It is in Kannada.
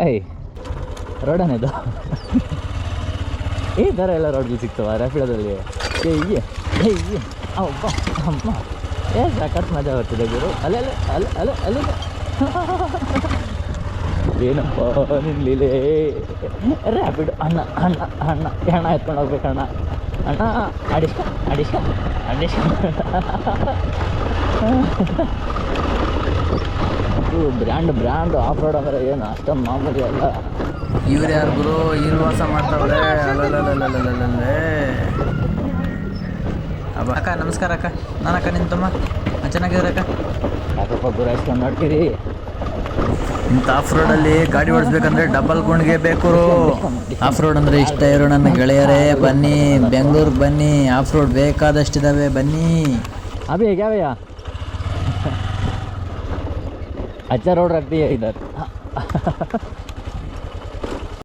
ಏಯ್ ರೋಡನೇದು ಈ ಥರ ಎಲ್ಲ ರೋಡ್ಗಳು ಸಿಗ್ತವ ರ್ಯಾಪಿಡೋದಲ್ಲಿ? ಅಬ್ಬ ಅಮ್ಮ ಸಖತ್ ಮಜಾ ಬರ್ತಿದೆ ಗುರು. ಅಲ್ಲೇ ಏನಪ್ಪ ನಿಲ್ಲೇ ರ್ಯಾಪಿಡ್ ಅಣ್ಣ ಎತ್ಕೊಂಡು ಹೋಗ್ಬೇಕಣ್ಣ. ಅಡಿಸ್ಕ ಬ್ರ್ಯಾಂಡ್ ಆಫ್ ರೋಡ್ ಅಂದರೆ ಏನು ಅಷ್ಟೊಂದು ಮಾಮೂಲಿ ಅಲ್ಲ. ಇವ್ರು ಯಾರು ಗುರು ಇಲ್ಲಿ ವಾಸ ಮಾಡ್ತಾವ್ರೆ? ಅಕ್ಕ ನಮಸ್ಕಾರ ಅಕ್ಕ. ನಾನು ಅಕ್ಕ ನಿಮ್ಮ ತಮ್ಮ ಚೆನ್ನಾಗಿದ್ರೆ ಅಕ್ಕ. ಯಾಕಪ್ಪ ಗುರಾಯಿಸ್ಕೊಂಡು ನೋಡ್ತೀರಿ? ಇಂಥ ಆಫ್ ರೋಡಲ್ಲಿ ಗಾಡಿ ಓಡಿಸ್ಬೇಕಂದ್ರೆ ಡಬಲ್ ಗುಂಡ್ಗೆ ಬೇಕು. ಆಫ್ ರೋಡ್ ಅಂದರೆ ಇಷ್ಟ ಇರೋ ನನ್ನ ಗೆಳೆಯರೇ, ಬನ್ನಿ ಬೆಂಗಳೂರಿಗೆ ಬನ್ನಿ. ಆಫ್ ರೋಡ್ ಬೇಕಾದಷ್ಟಿದ್ದಾವೆ, ಬನ್ನಿ. अभी है क्या भैया? अच्छा रोड रख दिया इधर.